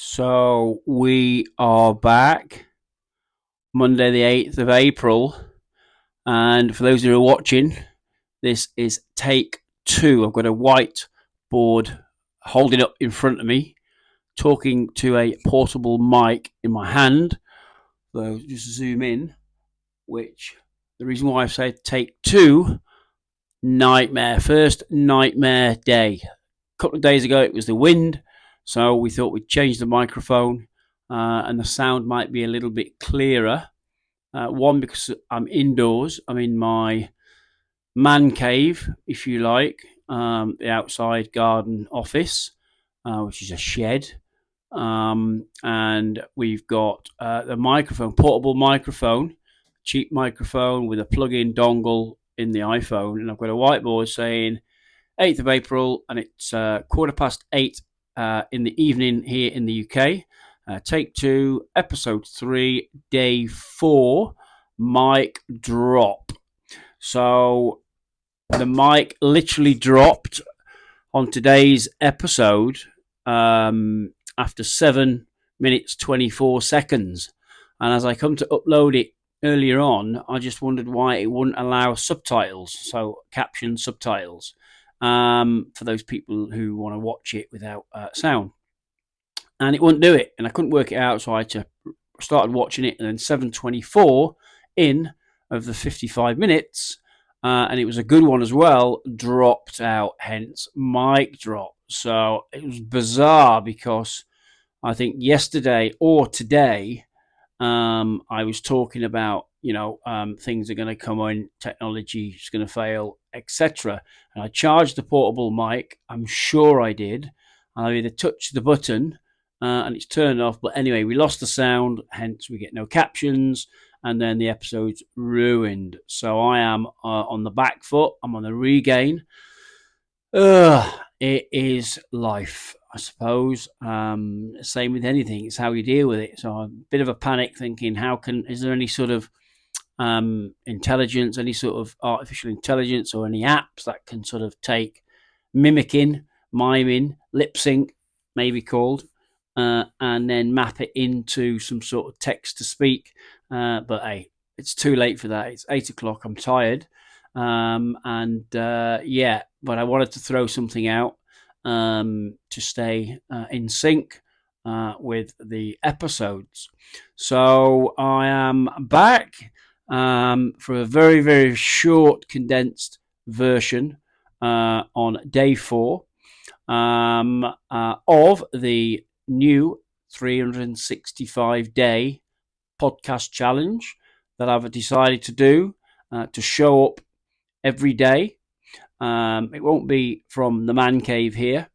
So we are back Monday, the 8th of April. And for those who are watching, this is take two. I've got a whiteboard holding up in front of me, talking to a portable mic in my hand. So just zoom in, which the reason why I say take two, nightmare. First nightmare day. A couple of days ago, it was the wind. So we thought we'd change the microphone and the sound might be a little bit clearer. One, because I'm indoors. I'm in my man cave, if you like, the outside garden office, which is a shed. And we've got the microphone, portable microphone, cheap microphone with a plug-in dongle in the iPhone. And I've got a whiteboard saying 8th of April, and it's 8:15 in the evening here in the UK. Take two, episode 3, day 4, mic drop. So the mic literally dropped on today's episode after 7 minutes 24 seconds. And as I come to upload it earlier on, I just wondered why it wouldn't allow subtitles, so caption subtitles, for those people who want to watch it without sound. And it wouldn't do it, and I couldn't work it out, so I had to started watching it, and then 7:24 in of the 55 minutes, and it was a good one as well, dropped out, hence mic drop. So it was bizarre because I think yesterday or today I was talking about, things are going to come on, technology is going to fail, etc. And I charged the portable mic. I'm sure I did. I either touched the button and it's turned off. But anyway, we lost the sound, hence we get no captions, and then the episode's ruined. So I am on the back foot. I'm on the regain. It is life, I suppose. Same with anything; it's how you deal with it. So a bit of a panic, thinking, is there any sort of intelligence, any sort of artificial intelligence, or any apps that can sort of take mimicking, miming, lip sync, maybe called, and then map it into some sort of text to speak. But hey, it's too late for that. It's 8 o'clock. I'm tired. But I wanted to throw something out to stay in sync with the episodes. So I am back for a very, very short, condensed version on day 4 of the new 365-day podcast challenge that I've decided to do to show up every day. It won't be from the man cave here.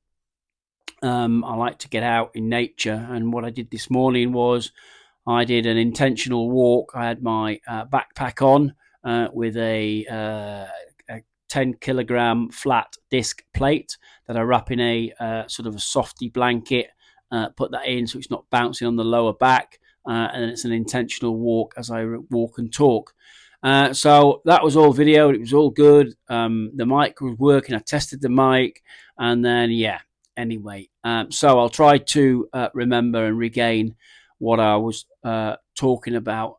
I like to get out in nature, and what I did this morning was I did an intentional walk. I had my backpack on with a 10 kilogram flat disc plate that I wrap in a sort of a softy blanket, put that in so it's not bouncing on the lower back, and it's an intentional walk as I walk and talk. So that was all video. It was all good. The mic was working. I tested the mic, and then anyway. So I'll try to remember and regain what I was talking about,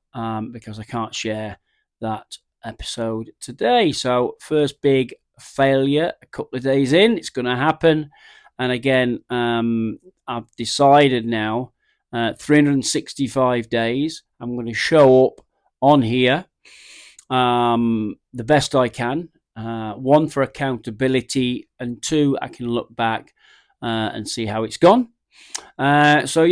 because I can't share that episode today. So first big failure a couple of days in. It's going to happen. And again, I've decided now, 365 days, I'm going to show up on here the best I can. 1, for accountability, and 2, I can look back and see how it's gone. So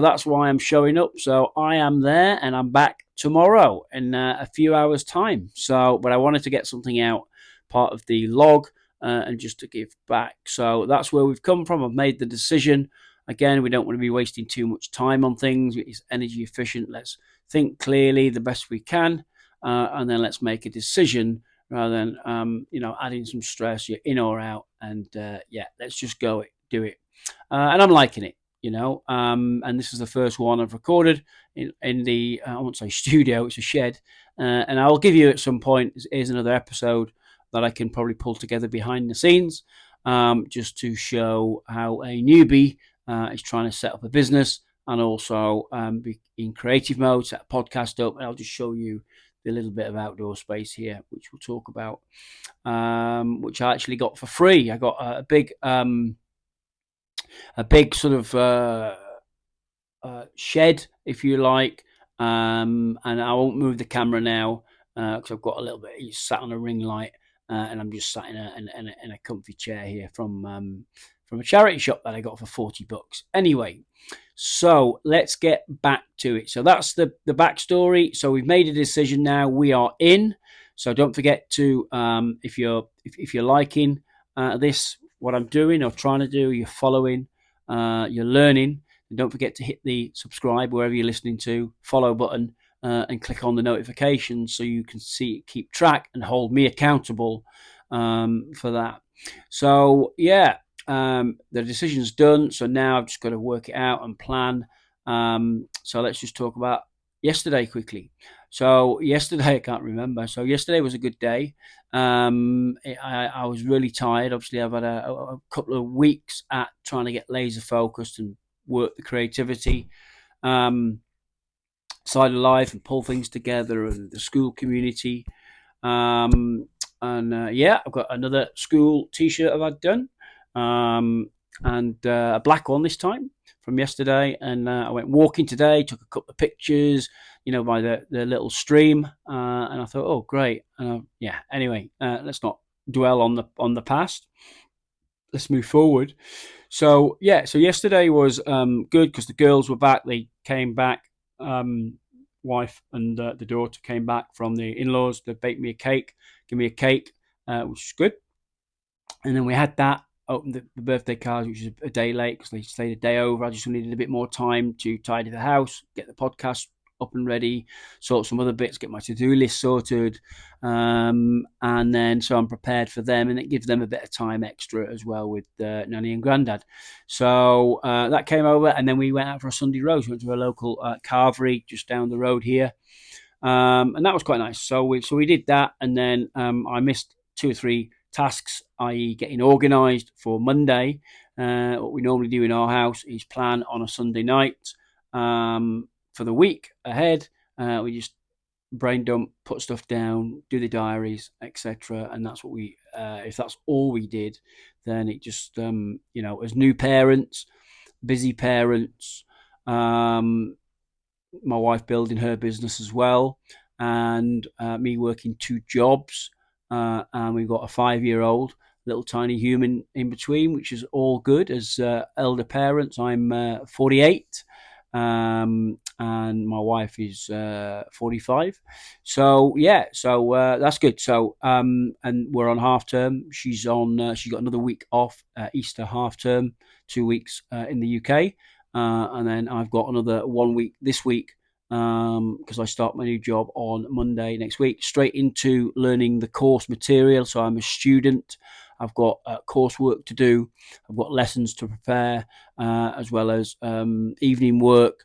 that's why I'm showing up. So I am there, and I'm back tomorrow in a few hours' time. But I wanted to get something out, part of the log, and just to give back. So that's where we've come from. I've made the decision. Again, we don't want to be wasting too much time on things. It's energy efficient. Let's think clearly the best we can, and then let's make a decision rather than adding some stress. You're in or out, and let's just do it. And I'm liking it. And this is the first one I've recorded in the I won't say studio, it's a shed, and I'll give you at some point, here's another episode that I can probably pull together behind the scenes, just to show how a newbie is trying to set up a business and also be in creative mode, set a podcast up. And I'll just show you the little bit of outdoor space here, which we'll talk about, which I actually got for free. I got a big sort of shed, if you like, and I won't move the camera now because I've got a little bit. He's sat on a ring light, and I'm just sat in a comfy chair here from a charity shop that I got for $40. Anyway, so let's get back to it. So that's the backstory. So we've made a decision now. We are in. So don't forget to if you're liking this, what I'm doing or trying to do, you're following, you're learning. And don't forget to hit the subscribe wherever you're listening to, follow button, and click on the notifications so you can keep track and hold me accountable for that. So yeah, the decision's done. So now I've just got to work it out and plan. So let's just talk about yesterday quickly. So yesterday, I can't remember. So yesterday was a good day. I was really tired. Obviously, I've had a couple of weeks at trying to get laser focused and work the creativity side of life and pull things together and the school community. Yeah, I've got another school T-shirt I've had done, and a black one this time from yesterday. And I went walking today, took a couple of pictures, by the little stream, and I thought, oh, great. Yeah. Anyway, let's not dwell on the past. Let's move forward. So yeah, so yesterday was good because the girls were back. They came back. Wife and the daughter came back from the in-laws. They baked me a cake, give me a cake, which is good. And then we had that, opened the birthday cards, which is a day late because they stayed a day over. I just needed a bit more time to tidy the house, get the podcast up and ready, sort some other bits, get my to-do list sorted, and then so I'm prepared for them, and it gives them a bit of time extra as well with Nanny and Grandad. So that came over, and then we went out for a Sunday roast. We went to a local carvery just down the road here, and that was quite nice. So we did that, and then I missed 2 or 3 tasks, i.e. getting organised for Monday. What we normally do in our house is plan on a Sunday night for the week ahead. We just brain dump, put stuff down, do the diaries, etc. And that's what we, if that's all we did, then it just, as new parents, busy parents, my wife building her business as well, and me working 2 jobs, and we've got a 5-year-old little tiny human in between, which is all good. As elder parents, I'm 48. And my wife is 45. So yeah, that's good. So and we're on half term. She's got another week off, Easter half term, 2 weeks in the UK, and then I've got another 1 week this week because I start my new job on Monday next week, straight into learning the course material. So I'm a student. I've got coursework to do. I've got lessons to prepare, as well as evening work,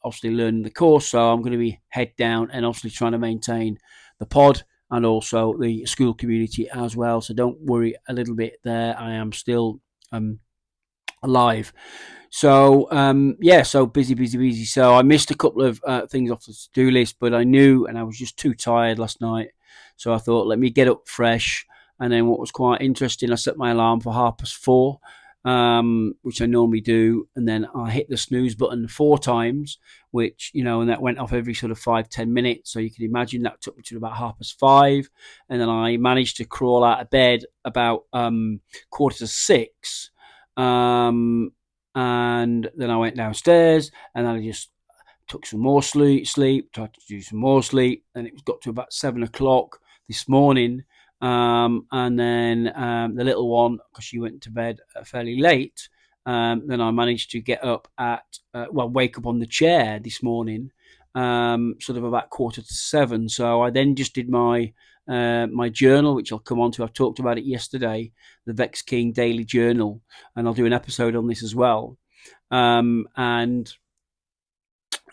obviously learning the course. So I'm going to be head down and obviously trying to maintain the pod and also the school community as well. So don't worry a little bit there. I am still alive. So so busy. So I missed a couple of things off the to-do list, but I knew, and I was just too tired last night. So I thought, let me get up fresh. And then what was quite interesting, I set my alarm for 4:30, which I normally do, and then I hit the snooze button 4 times, which, and that went off every sort of 5-10 minutes. So you can imagine that took me to about 5:30, and then I managed to crawl out of bed about 5:45. And then I went downstairs, and then I just took some more sleep, tried to do some more sleep, and it got to about 7 o'clock this morning. And then the little one, because she went to bed fairly late, then I managed to get up wake up on the chair this morning, sort of about 6:45. So I then just did my journal, which I'll come on to. I've talked about it yesterday, the Vex King Daily Journal, and I'll do an episode on this as well. And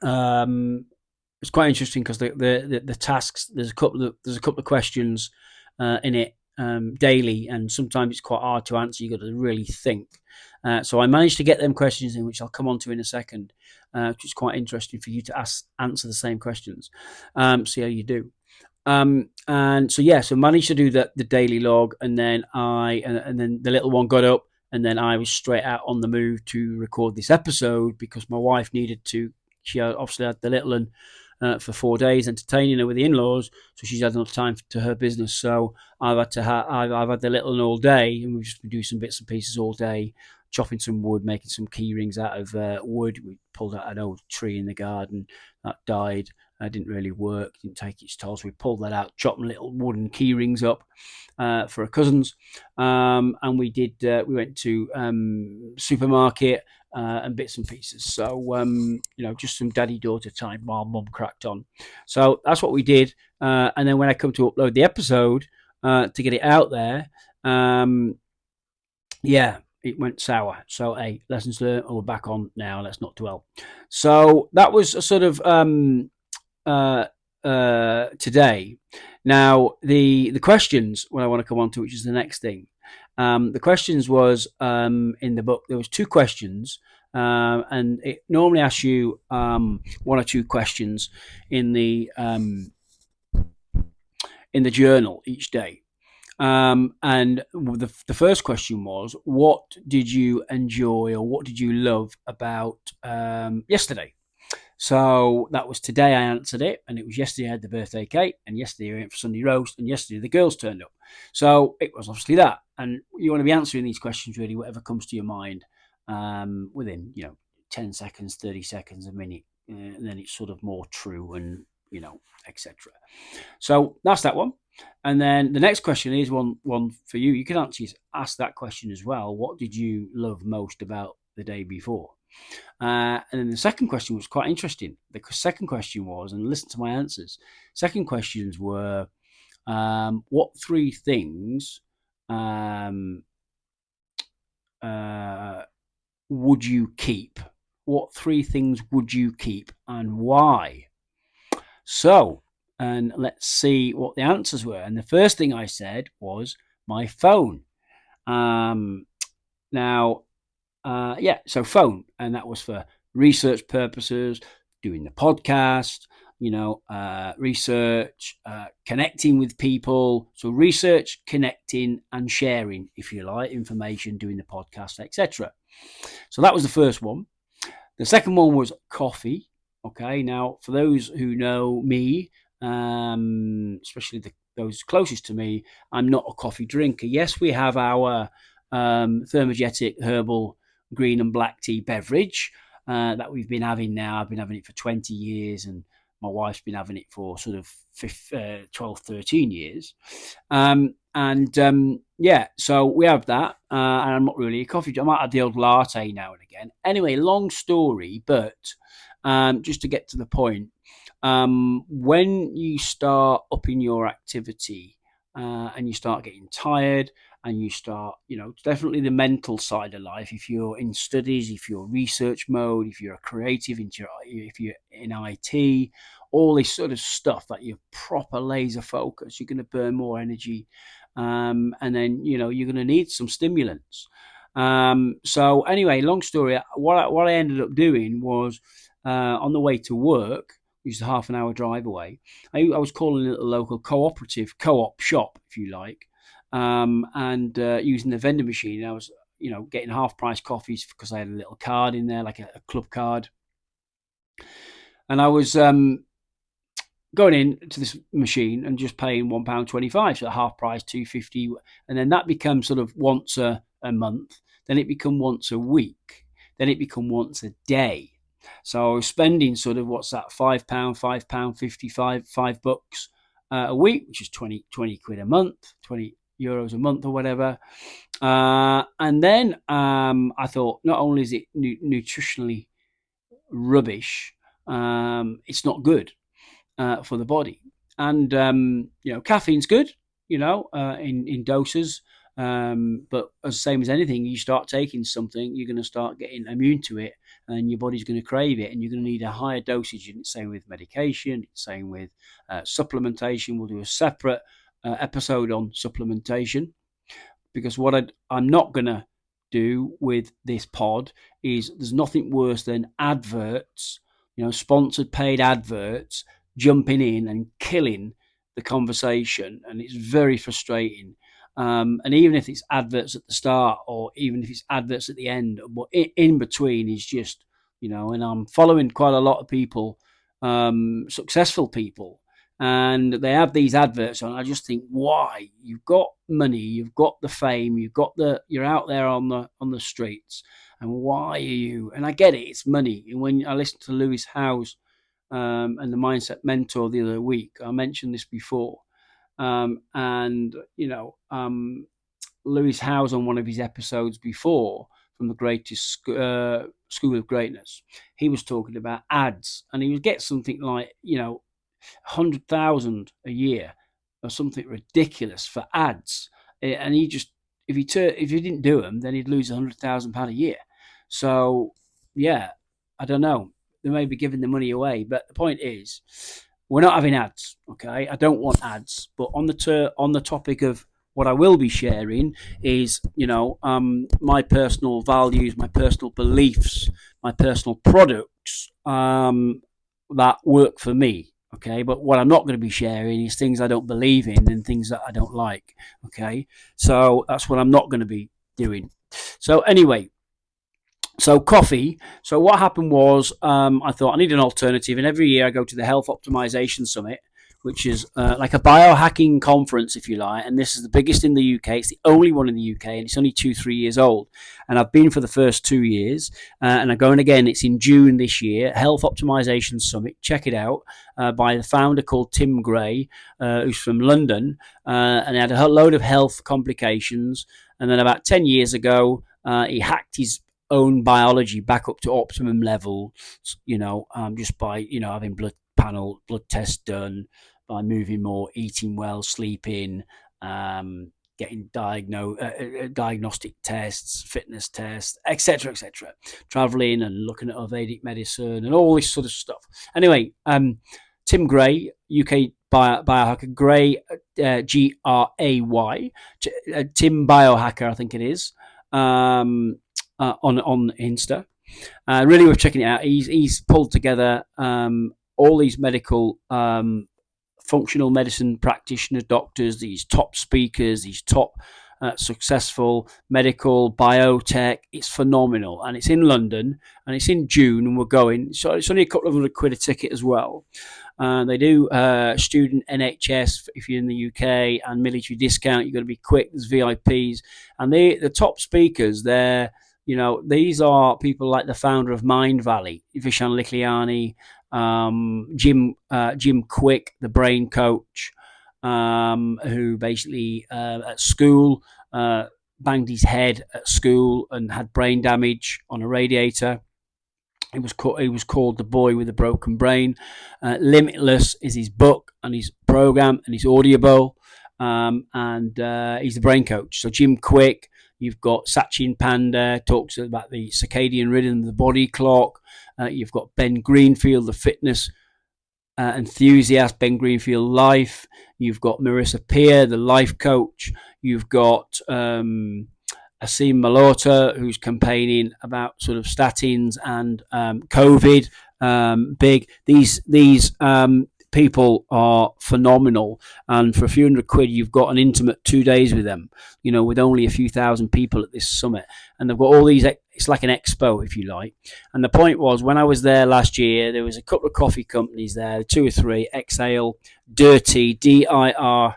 it's quite interesting because the tasks, there's a couple of questions in it, daily, and sometimes it's quite hard to answer. You've got to really think. So I managed to get them questions in, which I'll come on to in a second, which is quite interesting for you to answer the same questions. See how you do. And so yeah, so managed to do the daily log, and then and then the little one got up, and then I was straight out on the move to record this episode because my wife needed to. She obviously had the little one for 4 days, entertaining her with the in-laws, so she's had enough time to her business. So I've had I've had the little one all day, and we've just been doing some bits and pieces all day, chopping some wood, making some key rings out of wood. We pulled out an old tree in the garden that died. Didn't really work, didn't take its toll. So we pulled that out, chopped little wooden key rings up for our cousins, and we went to supermarket and bits and pieces. So just some daddy-daughter time while Mum cracked on. So that's what we did. And then when I come to upload the episode to get it out there, it went sour. So, hey, lessons learned. We're back on now. Let's not dwell. So that was a sort of today. Now the questions, what I want to come on to, which is the next thing. The questions was in the book. There was 2 questions, and it normally asks you 1 or 2 questions in the journal each day. And the first question was, what did you enjoy or what did you love about yesterday? So that was today I answered it, and it was yesterday I had the birthday cake, and yesterday I went for Sunday roast, and yesterday the girls turned up. So it was obviously that. And you want to be answering these questions really, whatever comes to your mind, within 10 seconds, 30 seconds, a minute, and then it's sort of more true and etc. So that's that one. And then the next question is one for you. You can actually ask that question as well. What did you love most about the day before? And then the second question was quite interesting. The second question was, and listen to my answers. Second questions were, what 3 things would you keep? What 3 things would you keep and why? So, and let's see what the answers were. And the first thing I said was my phone. So phone, and that was for research purposes, doing the podcast, research, connecting with people. So research, connecting, and sharing, if you like, information, doing the podcast, etc. So that was the first one. The second one was coffee. Okay, now for those who know me, especially those closest to me, I'm not a coffee drinker. Yes, we have our thermogenic herbal green and black tea beverage that we've been having now. I've been having it for 20 years, and my wife's been having it for sort of 12, 13 years. So we have that, and I'm not really a coffee drinker. I might have the old latte now and again. Anyway, long story, but just to get to the point, when you start upping your activity and you start getting tired, and you start, definitely the mental side of life, if you're in studies, if you're research mode, if you're a creative, if you're in IT, all this sort of stuff that you're proper laser focus, you're going to burn more energy. And then, you're going to need some stimulants. So anyway, long story, what I ended up doing was on the way to work, which is a half an hour drive away, I was calling it a local cooperative co-op shop, if you like, and using the vending machine. I was, getting half price coffees because I had a little card in there, like a club card. And I was going into this machine and just paying £1.25, so half price, £2.50, and then that becomes sort of once a month. Then it become once a week. Then it become once a day. So I was spending sort of, what's that, £5, £5.55, $5 a week, which is 20 quid a month, 20 euros a month or whatever. And then I thought, not only is it nutritionally rubbish, it's not good for the body. And caffeine's good, in doses. But as same as anything, you start taking something, you're going to start getting immune to it, and your body's going to crave it, and you're going to need a higher dosage. And it's same with medication, it's same with supplementation. We'll do a separate episode on supplementation, because what I'm not going to do with this pod is, there's nothing worse than adverts, sponsored paid adverts jumping in and killing the conversation, and it's very frustrating. And even if it's adverts at the start, or even if it's adverts at the end, what in between is just, and I'm following quite a lot of people, successful people, and they have these adverts on. I just think, why? You've got money, you've got the fame, you're out there on the streets, and why are you? And I get it, it's money. And when I listened to Lewis Howes, and the Mindset Mentor the other week, I mentioned this before, and Lewis Howes, on one of his episodes before, from the Greatest School of Greatness, he was talking about ads, and he would get something like 100,000 a year or something ridiculous for ads, and he just, if he didn't do them, then he'd lose £100,000 a year. So yeah, I don't know. They may be giving the money away, but the point is, we're not having ads. Okay, I don't want ads. But on the topic of what I will be sharing is, my personal values, my personal beliefs, my personal products, that work for me. Okay, but what I'm not going to be sharing is things I don't believe in and things that I don't like. Okay, so that's what I'm not going to be doing. So anyway, so coffee. So what happened was, I thought I need an alternative, and every year I go to the Health Optimization Summit, which is like a biohacking conference, if you like, and this is the biggest in the UK. It's the only one in the UK, and it's only 3 years old. And I've been for the first 2 years, and I'm going again. It's in June this year. Health Optimization Summit. Check it out, by the founder called Tim Gray, who's from London, and he had a load of health complications. And then about 10 years ago, he hacked his own biology back up to optimum level, just by having blood tests done, by moving more, eating well, sleeping, getting diagnostic tests, fitness tests, etc., traveling and looking at Vedic medicine and all this sort of stuff. Anyway, Tim Gray, UK biohacker, Gray, Gray, Tim Biohacker, I think it is. On Insta, really worth checking it out. He's pulled together all these medical, functional medicine practitioners, doctors, these top speakers, these top successful medical biotech. It's phenomenal, and it's in London, and it's in June, and we're going. So it's only a couple of £100 a ticket as well. They do student NHS if you're in the UK, and military discount. You've got to be quick. There's VIPs, and the top speakers there. These are people like the founder of Mind Valley, Vishen Likhiani, Jim Quick, the brain coach, who basically at school banged his head at school and had brain damage on a radiator. He was called The Boy with a Broken Brain. Limitless is his book and his program and his audible, and he's the brain coach. So Jim Quick. You've got Sachin Panda, talks about the circadian rhythm of the body clock. You've got Ben Greenfield, the fitness enthusiast, Ben Greenfield Life. You've got Marissa Peer, the life coach. You've got Asim Malhotra, who's campaigning about sort of statins and COVID. Big. These people are phenomenal, and for a few £100, you've got an intimate 2 days with them, with only a few thousand people at this summit, and they've got all these. It's like an expo, if you like. And the point was, when I was there last year, there was a couple of coffee companies there, 2 or 3, Exhale, Dirty, DIRTEA,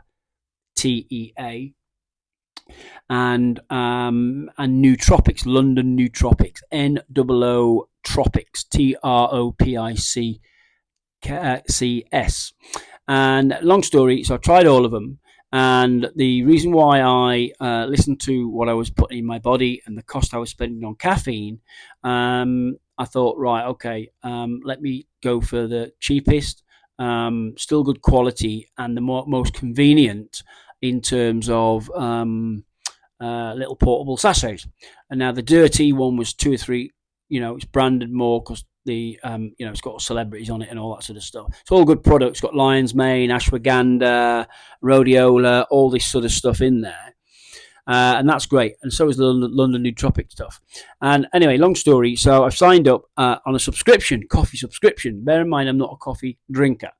and Nootropics, London Nootropics, NOO Tropics, TROPICS. And long story, so I tried all of them, and the reason why I listened to what I was putting in my body and the cost I was spending on caffeine, I thought, right, okay, let me go for the cheapest, still good quality, and the most convenient in terms of little portable sachets. And now the dirty one was 2 or 3 it's branded more because it's got celebrities on it and all that sort of stuff. It's all good products. It's got lion's mane, ashwagandha, rhodiola, all this sort of stuff in there. And that's great. And so is the London Nootropic stuff. And anyway, long story. So I've signed up on a subscription, coffee subscription. Bear in mind, I'm not a coffee drinker.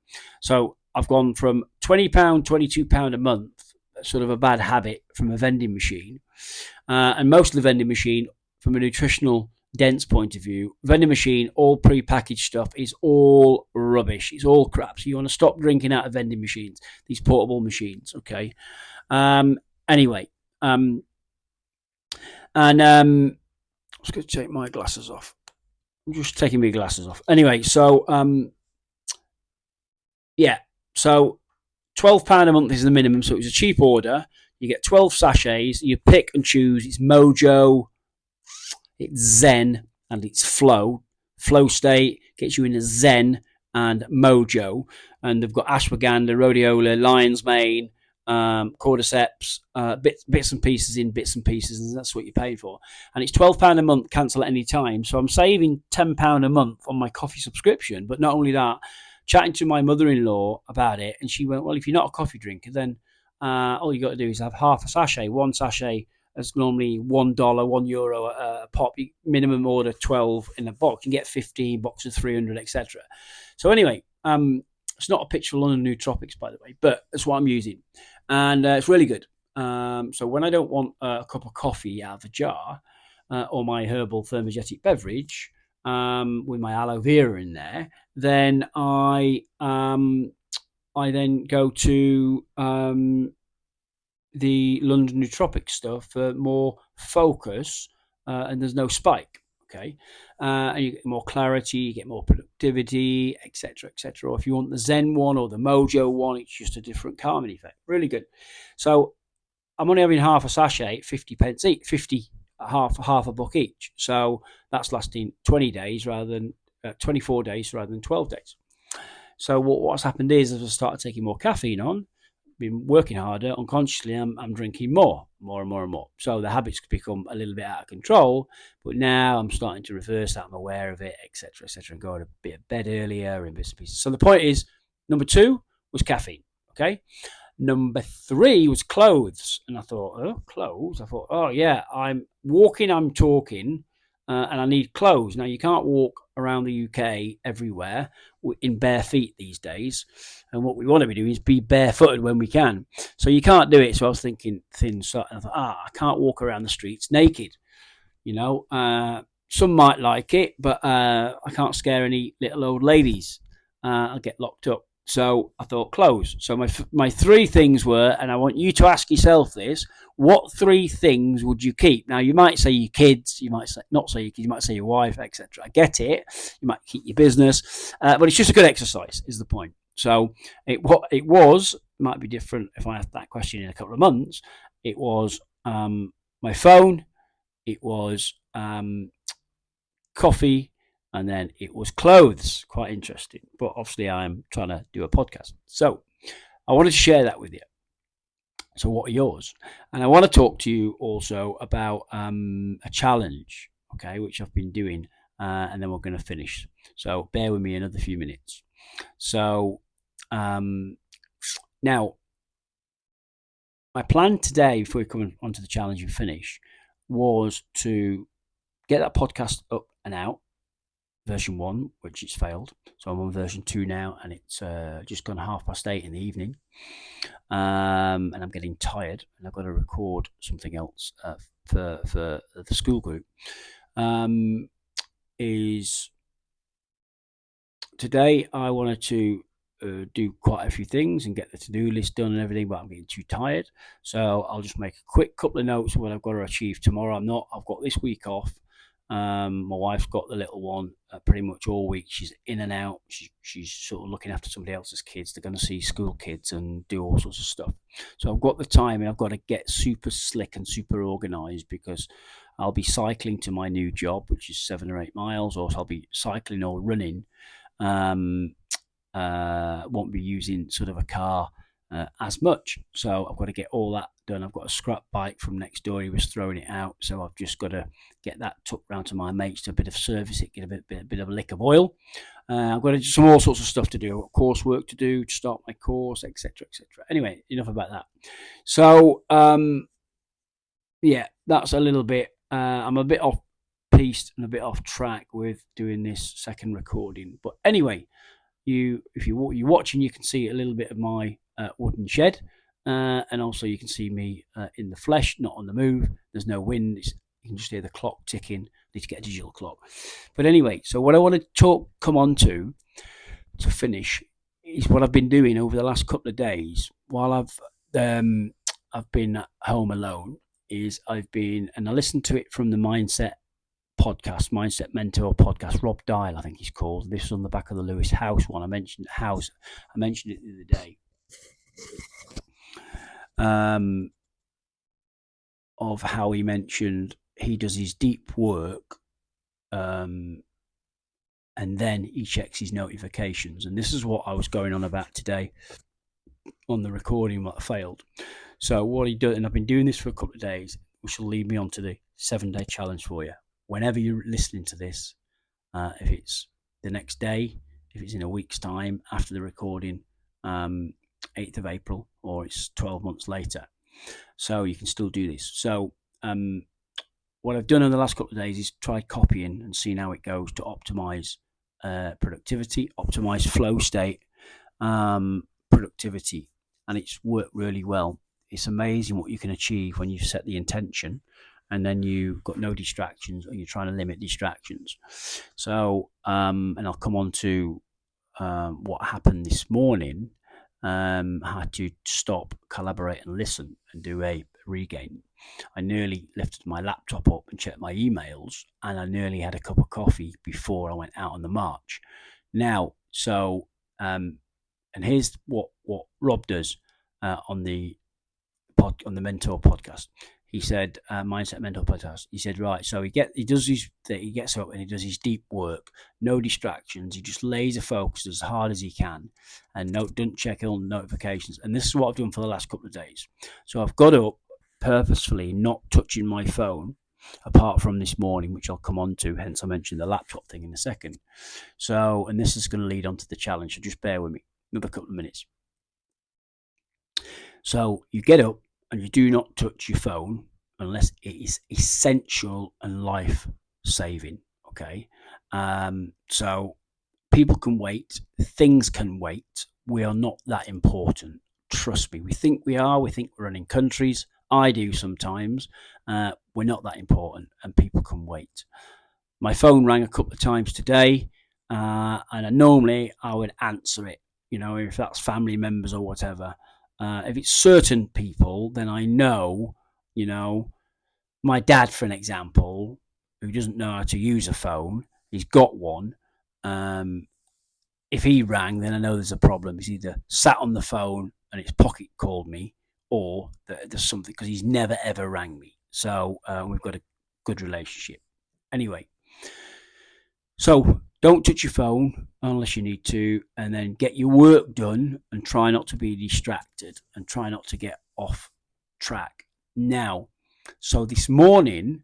So I've gone from £20, £22 a month, sort of a bad habit, from a vending machine. And most of the vending machine, from a nutritional dense point of view, vending machine, all pre-packaged stuff is all rubbish. It's all crap. So you want to stop drinking out of vending machines, these portable machines, okay? Anyway, and I'm just going to take my glasses off. I'm just taking my glasses off. Anyway, so yeah, so £12 a month is the minimum. So it was a cheap order. You get 12 sachets. You pick and choose. It's Mojo, it's Zen, and it's Flow. Flow State gets you into Zen and Mojo, and they've got ashwagandha, rhodiola, lion's mane, cordyceps, bits and pieces, and that's what you're paying for. And it's £12 a month, cancel at any time. So I'm saving £10 a month on my coffee subscription. But not only that, chatting to my mother-in-law about it, and she went, well, if you're not a coffee drinker, then all you got to do is have half a sachet. One sachet is normally $1, €1 a pop. You minimum order 12 in a box. You can get 15 boxes, 300, etc. So anyway, it's not a pitch for London Nootropics, by the way, but that's what I'm using. And it's really good. So when I don't want a cup of coffee out of a jar or my herbal thermogenic beverage with my aloe vera in there, then I then go to the London Nootropics stuff for more focus, and there's no spike. Okay, and you get more clarity, you get more productivity, etc., etc. Or if you want the Zen one or the Mojo one, it's just a different calming effect. Really good. So I'm only having half a sachet, 50 pence each, half a buck each. So that's lasting 20 days rather than 24 days rather than 12 days. So what's happened is, as I started taking more caffeine on, been working harder, unconsciously I'm drinking more and more. So the habits become a little bit out of control, but now I'm starting to reverse that. I'm aware of it, etc., and go to a bit of bed earlier and bits and pieces. So the point is, number 2 was caffeine, okay? Number 3 was clothes. And I thought, oh, clothes? I thought, oh yeah, I'm walking, I'm talking, and I need clothes. Now, you can't walk around the UK everywhere in bare feet these days. And what we want to be doing is be barefooted when we can. So you can't do it. So I was thinking thin socks. And I thought, I can't walk around the streets naked. Some might like it, but I can't scare any little old ladies. I'll get locked up. So I thought clothes. So my 3 things were, and I want you to ask yourself this: what 3 things would you keep? Now, you might say your kids, you might say not say your kids, you might say your wife, etc. I get it. You might keep your business, but it's just a good exercise, is the point. So it was might be different if I ask that question in a couple of months. It was my phone, it was coffee, and then it was clothes. Quite interesting. But obviously I'm trying to do a podcast. So I wanted to share that with you. So what are yours? And I want to talk to you also about a challenge, okay, which I've been doing, and then we're going to finish. So bear with me another few minutes. So now, my plan today, before we come onto the challenge and finish, was to get that podcast up and out, version 1, which it's failed. So I'm on version 2 now, and it's just gone 8:30 in the evening. And I'm getting tired, and I've got to record something else for the school group. Is today I wanted to do quite a few things and get the to-do list done and everything, but I'm getting too tired. So I'll just make a quick couple of notes of what I've got to achieve tomorrow. I've got this week off. My wife's got the little one pretty much all week. She's in and out. She's sort of looking after somebody else's kids. They're going to see school kids and do all sorts of stuff. So I've got the time, and I've got to get super slick and super organised, because I'll be cycling to my new job, which is 7 or 8 miles, or I'll be cycling or running. Won't be using sort of a car as much. So I've got to get all that done. I've got a scrap bike from next door. He was throwing it out, so I've just got to get that took round to my mates to a bit of service it, get a bit of a lick of oil. I've got some all sorts of stuff to do. I've got coursework to do to start my course, etc., etc. Anyway, enough about that. So yeah, that's a little bit. I'm a bit off piste and a bit off track with doing this second recording, but anyway, if you're watching, you can see a little bit of my wooden shed, and also you can see me in the flesh, not on the move. There's no wind. You can just hear the clock ticking. I need to get a digital clock. But anyway, so what I want to come on to finish is what I've been doing over the last couple of days while I've been at home alone. I listened to it from the Mindset Mentor podcast. Rob Dial, I think he's called. This is on the back of the Lewis House one. I mentioned it the other day. Of how he mentioned he does his deep work, and then he checks his notifications. And this is what I was going on about today on the recording that failed. So what he does, and I've been doing this for a couple of days, which will lead me on to the 7-day challenge for you. Whenever you're listening to this, if it's the next day, if it's in a week's time after the recording, 8th of April, or it's 12 months later. So you can still do this. So what I've done in the last couple of days is try copying and seeing how it goes to optimize productivity, optimize flow state, productivity, and it's worked really well. It's amazing what you can achieve when you set the intention and then you've got no distractions, or you're trying to limit distractions. So, and I'll come on to what happened this morning. I had to stop, collaborate, and listen and do a regain. I nearly lifted my laptop up and checked my emails, and I nearly had a cup of coffee before I went out on the march. Now, so, and here's what Rob does on the Mentor podcast. He said, Mindset Mentor podcast. He said, right, so he gets up and he does his deep work, no distractions. He just laser focuses as hard as he can, and don't check all the notifications. And this is what I've done for the last couple of days. So I've got up purposefully, not touching my phone, apart from this morning, which I'll come on to. Hence, I mentioned the laptop thing in a second. So, and this is going to lead on to the challenge. So just bear with me another couple of minutes. So you get up and you do not touch your phone unless it is essential and life-saving, okay? So people can wait. Things can wait. We are not that important. Trust me. We think we are. We think we're running countries. I do sometimes. We're not that important, and people can wait. My phone rang a couple of times today, and normally I would answer it, if that's family members or whatever. If it's certain people, then I know, my dad, for an example, who doesn't know how to use a phone, he's got one. If he rang, then I know there's a problem. He's either sat on the phone and his pocket called me, or there's something, because he's never, ever rang me. So we've got a good relationship. Anyway, so don't touch your phone unless you need to, and then get your work done and try not to be distracted and try not to get off track. Now, so this morning,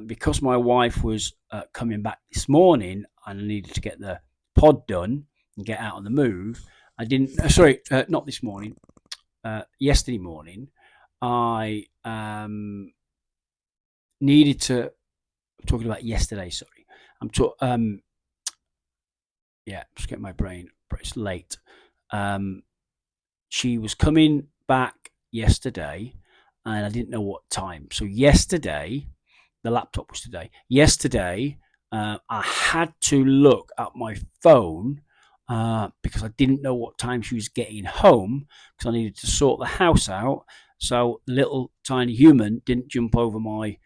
because my wife was coming back this morning and I needed to get the pod done and get out on the move, I didn't, not this morning, yesterday morning, I needed to, I'm talking about yesterday, sorry. Just get my brain, but it's late. She was coming back yesterday and I didn't know what time. So yesterday, the laptop was today. Yesterday, I had to look at my phone because I didn't know what time she was getting home, because I needed to sort the house out. So little tiny human didn't jump on my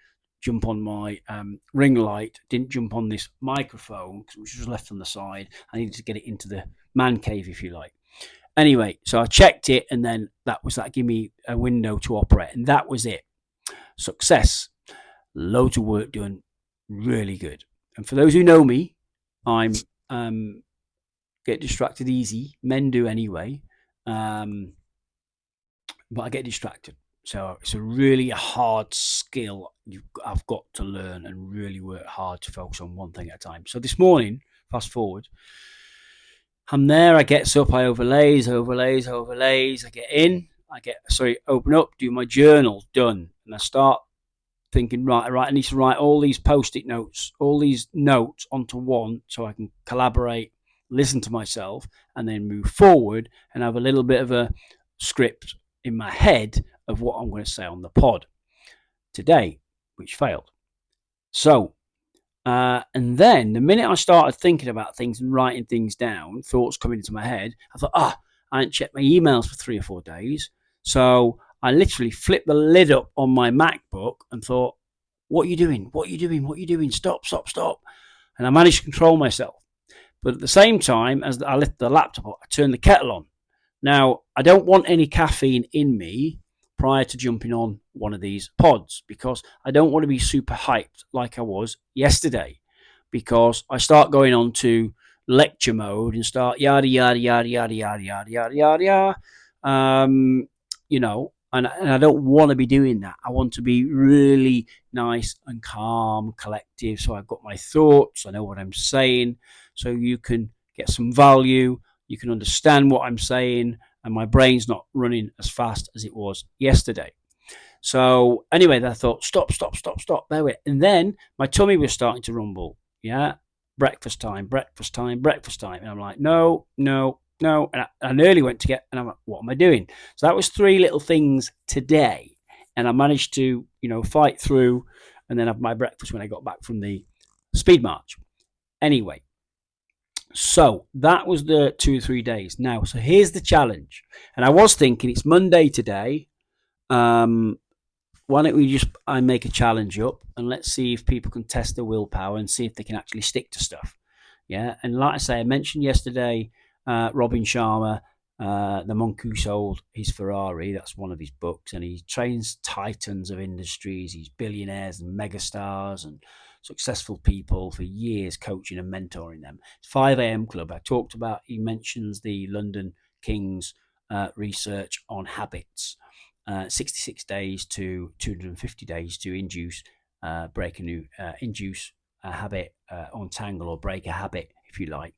ring light, didn't jump on this microphone, which was left on the side. I needed to get it into the man cave, if you like. Anyway, so I checked it, and then that gave me a window to operate, and that was it. Success. Loads of work done. Really good. And for those who know me, I'm get distracted easy. Men do anyway. But I get distracted. So it's a really hard skill I've got to learn and really work hard to focus on one thing at a time. So this morning, fast forward, I'm there, I get up, I overlays. I get in, open up, do my journal, done. And I start thinking, right, I need to write all these post-it notes, all these notes onto one so I can collaborate, listen to myself, and then move forward and have a little bit of a script in my head of what I'm going to say on the pod today, which failed. So, and then the minute I started thinking about things and writing things down, thoughts coming into my head, I thought, I hadn't checked my emails for 3 or 4 days. So I literally flipped the lid up on my MacBook and thought, what are you doing? What are you doing? What are you doing? Stop. And I managed to control myself. But at the same time, as I lifted the laptop up, I turned the kettle on. Now, I don't want any caffeine in me prior to jumping on one of these pods because I don't want to be super hyped like I was yesterday, because I start going on to lecture mode and start yada yada yada yada yada yada yada yada yada. And I don't want to be doing that. I want to be really nice and calm, collective. So I've got my thoughts, I know what I'm saying, so you can get some value, you can understand what I'm saying, and my brain's not running as fast as it was yesterday. So anyway, I thought, stop, there we. And then my tummy was starting to rumble. Yeah, breakfast time. And I'm like, no. And I nearly went to get, and I'm like, what am I doing? So that was 3 little things today. And I managed to, fight through and then have my breakfast when I got back from the speed march. Anyway, so that was the 2 or 3 days. Now, so here's the challenge. And I was thinking it's Monday today. Why don't I make a challenge up and let's see if people can test their willpower and see if they can actually stick to stuff. Yeah. And like I say, I mentioned yesterday, Robin Sharma, The Monk Who Sold His Ferrari. That's one of his books. And he trains titans of industries, these billionaires and megastars and successful people for years, coaching and mentoring them. 5 a.m. Club. I talked about, he mentions the London King's research on habits. 66 days to 250 days to induce a habit, untangle or break a habit, if you like.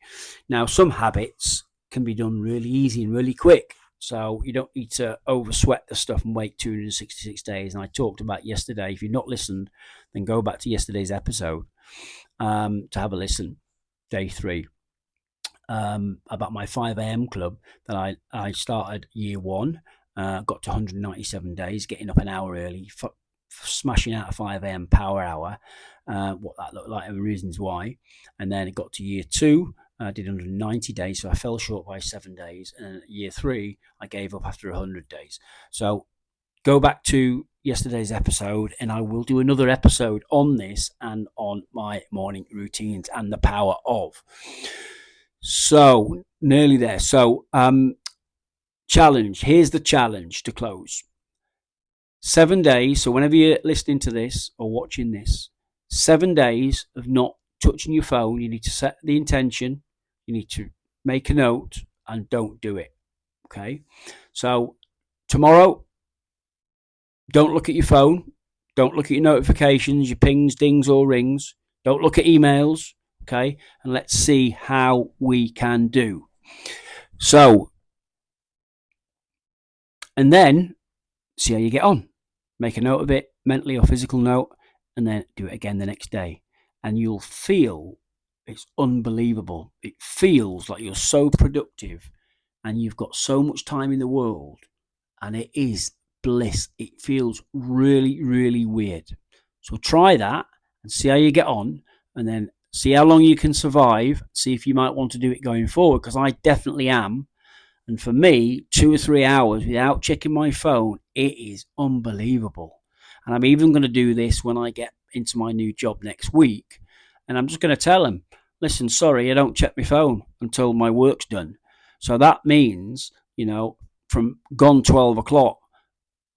Now, some habits can be done really easy and really quick, so you don't need to oversweat the stuff and wait 266 days. And I talked about yesterday. If you've not listened, then go back to yesterday's episode to have a listen. Day 3. About my 5 a.m. club that I started year 1. Got to 197 days, getting up an hour early, smashing out a 5 a.m. power hour, what that looked like and the reasons why. And then it got to year 2, I did 190 days, so I fell short by 7 days. And year 3, I gave up after 100 days. So go back to yesterday's episode, and I will do another episode on this and on my morning routines and the power of. So nearly there. So, challenge. Here's the challenge to close. 7 days. So whenever you're listening to this or watching this, 7 days of not touching your phone. You need to set the intention. You need to make a note and don't do it. Okay. So tomorrow, don't look at your phone. Don't look at your notifications, your pings, dings or rings. Don't look at emails. Okay. And let's see how we can do. So, and then see how you get on. Make a note of it, mentally or physical note, and then do it again the next day. And you'll feel it's unbelievable. It feels like you're so productive and you've got so much time in the world, and it is bliss. It feels really, really weird. So try that and see how you get on, and then see how long you can survive. See if you might want to do it going forward, because I definitely am. And for me, 2 or 3 hours without checking my phone, it is unbelievable. And I'm even going to do this when I get into my new job next week. And I'm just going to tell them, listen, sorry, I don't check my phone until my work's done. So that means, from gone 12 o'clock,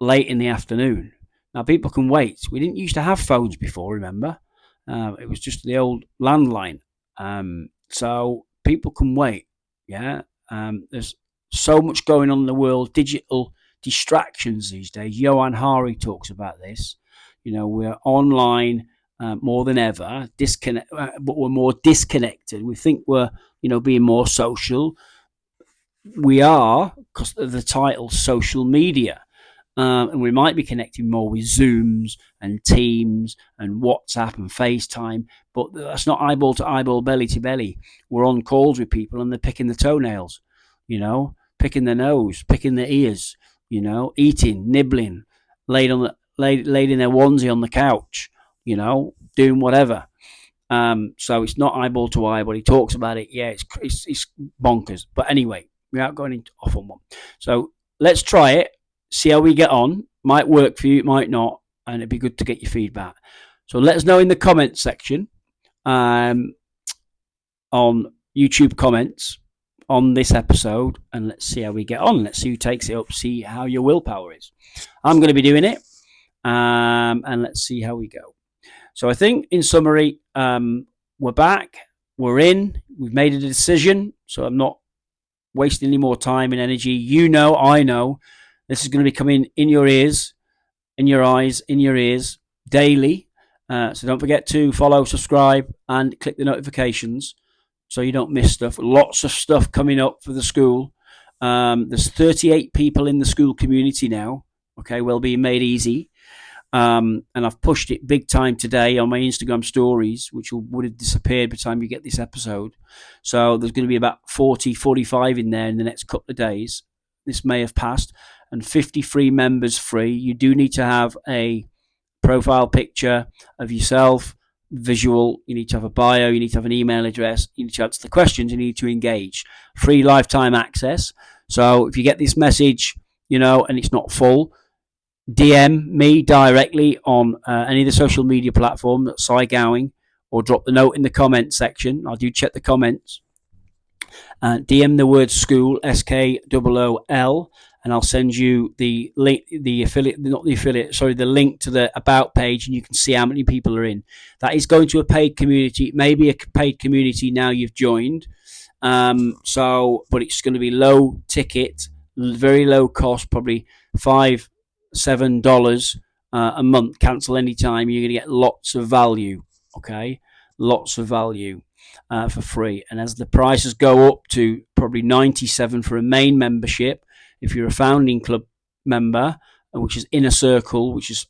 late in the afternoon. Now, people can wait. We didn't used to have phones before, remember? It was just the old landline. So people can wait, yeah? There's so much going on in the world, digital distractions these days. Johan Hari talks about this. We're online more than ever, but we're more disconnected. We think we're, being more social. We are, because of the title, social media. And we might be connecting more with Zooms and Teams and WhatsApp and FaceTime, but that's not eyeball to eyeball, belly to belly. We're on calls with people and they're picking the toenails, picking their nose, picking their ears, eating, nibbling, laid in their onesie on the couch, doing whatever. So it's not eyeball to eyeball. He talks about it. Yeah, it's bonkers. But anyway, without going off on one. So let's try it. See how we get on. Might work for you, it might not, and it'd be good to get your feedback. So let us know in the comments section on YouTube comments on this episode, and let's see how we get on. Let's see who takes it up, see how your willpower is. I'm going to be doing it, and let's see how we go. So I think, in summary, we're back, we're in, we've made a decision, so I'm not wasting any more time and energy. I know, this is going to be coming in your ears, in your eyes, in your ears, daily. So don't forget to follow, subscribe, and click the notifications so you don't miss stuff. Lots of stuff coming up for the school. There's 38 people in the school community now. Okay, Wellbeing Made Easy. And I've pushed it big time today on my Instagram stories, which would have disappeared by the time you get this episode. So there's going to be about 45 in there in the next couple of days. This may have passed. And 53 members free. You do need to have a profile picture of yourself, visual. You need to have a bio. You need to have an email address. You need to answer the questions. You need to engage. Free lifetime access. So if you get this message, and it's not full, DM me directly on any of the social media platforms, Cy Gowing, or drop the note in the comment section. I do check the comments. DM the word school, SKOOL, and I'll send you the link, the link to the about page, and you can see how many people are in. That is going to a paid community. It may be a paid community now you've joined. But it's going to be low ticket, very low cost, probably $5-7 a month. Cancel anytime. You're going to get lots of value. Okay, lots of value for free. And as the prices go up to probably $97 for a main membership, if you're a founding club member, which is Inner Circle, which is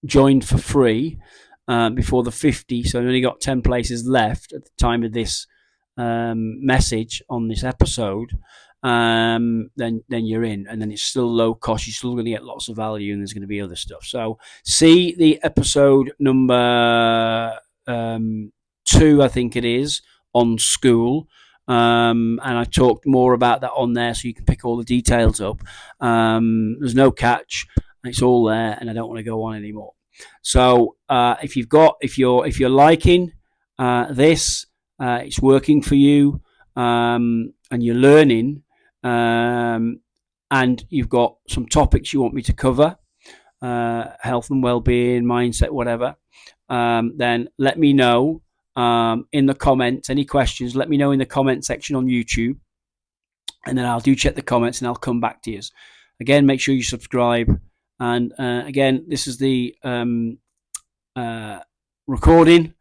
joined for free before the 50, so I've only got 10 places left at the time of this message on this episode, then you're in, and then it's still low cost. You're still going to get lots of value, and there's going to be other stuff. So see the episode number 2, I think it is, on school. And I talked more about that on there, so you can pick all the details up. There's no catch, it's all there, and I don't want to go on anymore. So if you're liking this, it's working for you, and you're learning, and you've got some topics you want me to cover, health and well-being, mindset, whatever, then let me know. In the comments, any questions, let me know in the comment section on YouTube, and then I'll do check the comments and I'll come back to you. Again, make sure you subscribe, and again, this is the recording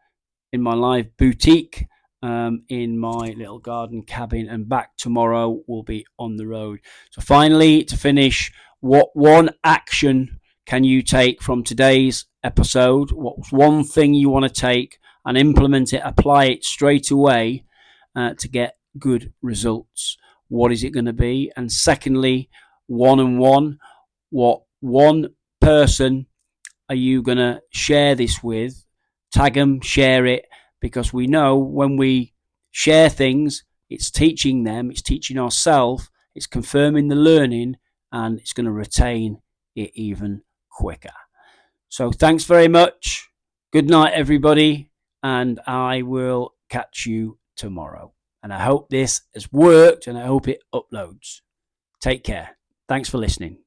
in my live boutique, in my little garden cabin, and back tomorrow. We'll be on the road. So finally, to finish, what one action can you take from today's episode? What's one thing you want to take and implement it, apply it straight away to get good results? What is it going to be? And secondly, one-on-one, what one person are you going to share this with? Tag them, share it, because we know when we share things, it's teaching them, it's teaching ourselves, it's confirming the learning, and it's going to retain it even quicker. So thanks very much. Good night, everybody. And I will catch you tomorrow. And I hope this has worked, and I hope it uploads. Take care. Thanks for listening.